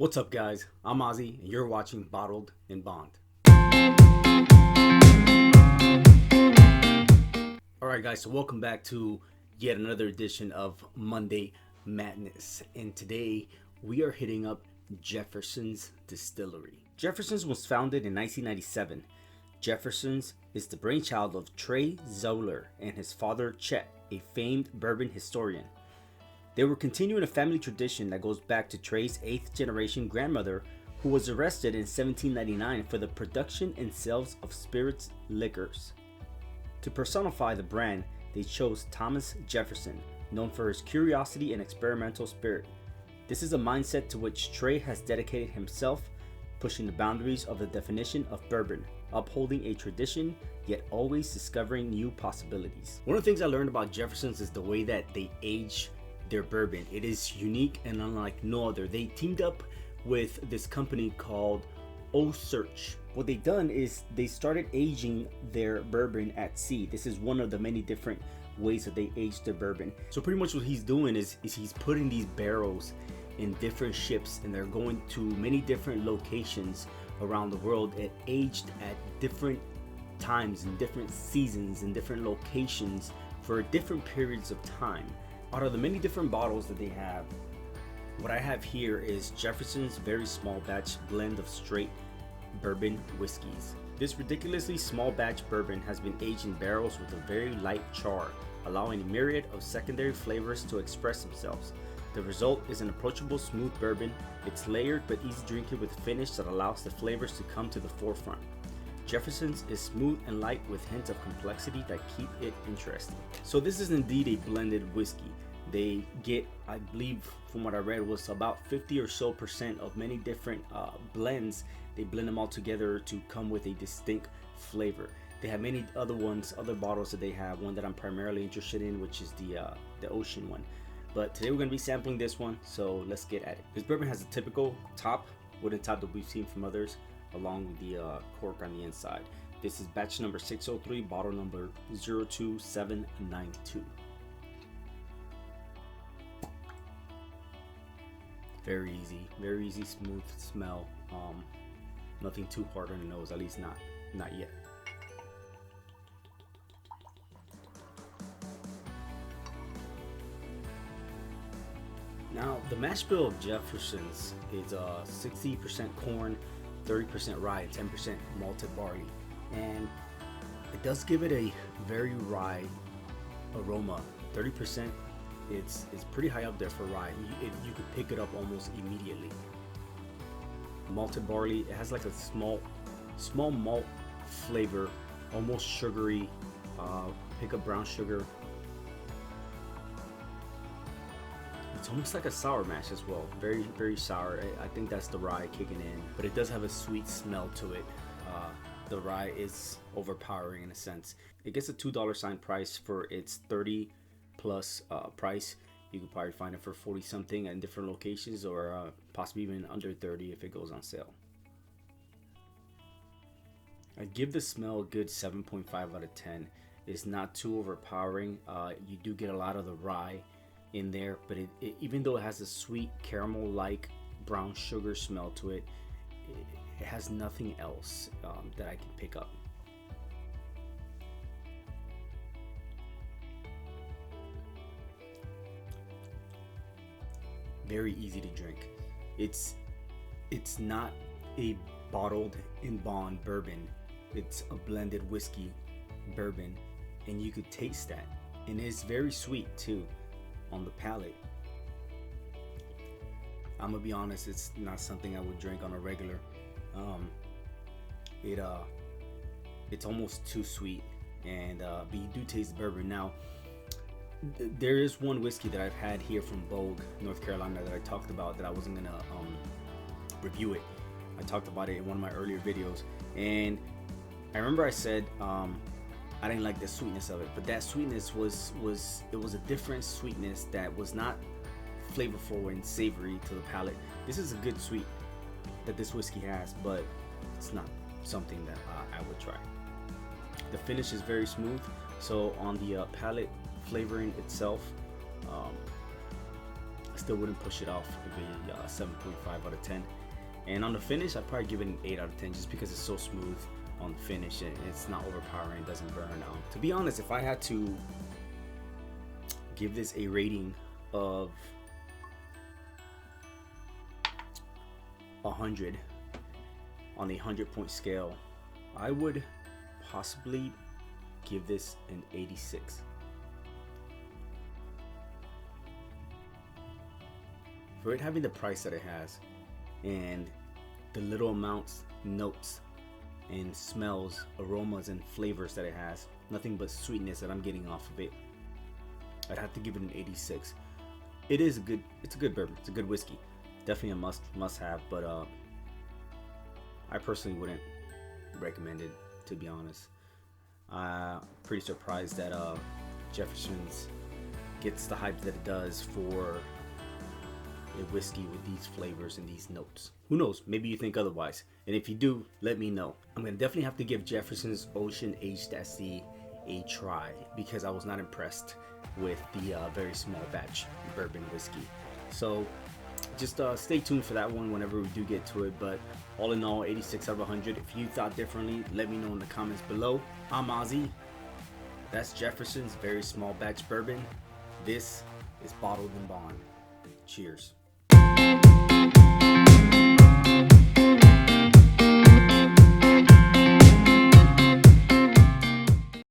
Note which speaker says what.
Speaker 1: What's up, guys? I'm Ozzy, and you're watching Bottled and Bond. Alright, guys, so welcome back to yet another edition of Monday Madness. And today we are hitting up Jefferson's Distillery. Jefferson's was founded in 1997. Jefferson's is the brainchild of Trey Zoller and his father Chet, a famed bourbon historian. They were continuing a family tradition that goes back to Trey's 8th generation grandmother, who was arrested in 1799 for the production and sales of spirits liquors. To personify the brand, they chose Thomas Jefferson, known for his curiosity and experimental spirit. This is a mindset to which Trey has dedicated himself, pushing the boundaries of the definition of bourbon, upholding a tradition, yet always discovering new possibilities. One of the things I learned about Jefferson's is the way that they age their bourbon. It is unique and unlike no other. They teamed up with this company called Search. What they done is they started aging their bourbon at sea. This is one of the many different ways that they age their bourbon. So pretty much what he's doing is he's putting these barrels in different ships, and they're going to many different locations around the world and aged at different times and different seasons and different locations for different periods of time. Out of the many different bottles that they have, what I have here is Jefferson's very small batch blend of straight bourbon whiskeys. This ridiculously small batch bourbon has been aged in barrels with a very light char, allowing a myriad of secondary flavors to express themselves. The result is an approachable smooth bourbon. It's layered but easy drinking with a finish that allows the flavors to come to the forefront. Jefferson's is smooth and light with hints of complexity that keep it interesting. So this is indeed a blended whiskey. They get, I believe from what I read, was about 50 or so percent of many different blends. They blend them all together to come with a distinct flavor. They have many other bottles that they have. One that I'm primarily interested in, which is the ocean one. But today we're going to be sampling this one, so let's get at it. This bourbon has a typical top, wooden top that we've seen from others, along with the cork on the inside. This is batch number 603, bottle number 02792. Very easy, smooth smell. Nothing too hard on the nose, at least not yet. Now, the mash bill of Jefferson's is 60% corn, 30% rye, and 10% malted barley, and it does give it a very rye aroma. 30%, it's pretty high up there for rye. You could pick it up almost immediately. Malted barley, it has like a small malt flavor, almost sugary. Pick up brown sugar. It's almost like a sour mash as well. Very sour. I think that's the rye kicking in, but it does have a sweet smell to it. The rye is overpowering in a sense. It gets a $2 sign price for its 30 plus price. You could probably find it for 40 something at different locations, or possibly even under 30 if it goes on sale. I'd give the smell a good 7.5 out of 10. It's not too overpowering. You do get a lot of the rye in there, but it even though it has a sweet caramel-like brown sugar smell to it, it has nothing else that I can pick up. Very easy to drink. It's not a bottled and bond bourbon. It's a blended whiskey bourbon, and you could taste that, and it's very sweet too on the palate. I'm gonna be honest, it's not something I would drink on a regular. It's almost too sweet, and but you do taste the bourbon. Now, there is one whiskey that I've had here from Bogue, North Carolina, that I talked about that I wasn't gonna review it. I talked about it in one of my earlier videos, and I remember I said I didn't like the sweetness of it, but that sweetness was a different sweetness that was not flavorful and savory to the palate. This is a good sweet that this whiskey has, but it's not something that I would try. The finish is very smooth, so on the palate flavoring itself, still wouldn't push it off of a 7.5 out of 10. And on the finish, I'd probably give it an 8 out of 10 just because it's so smooth on the finish and it's not overpowering, it doesn't burn. To be honest, if I had to give this a rating of 100 on a 100-point scale, I would possibly give this an 86. For it having the price that it has and the little amounts, notes, and smells, aromas, and flavors that it has, nothing but sweetness that I'm getting off of it, I'd have to give it an 86. It's a good bourbon. It's a good whiskey. Definitely a must have, but I personally wouldn't recommend it, to be honest. Pretty surprised that Jefferson's gets the hype that it does for a whiskey with these flavors and these notes. Who knows? Maybe you think otherwise. And if you do, let me know. I'm gonna definitely have to give Jefferson's Ocean Aged SC a try because I was not impressed with the very small batch bourbon whiskey. So just stay tuned for that one whenever we do get to it. But all in all, 86 out of 100. If you thought differently, let me know in the comments below. I'm Ozzy. That's Jefferson's very small batch bourbon. This is Bottled and Bond. Cheers.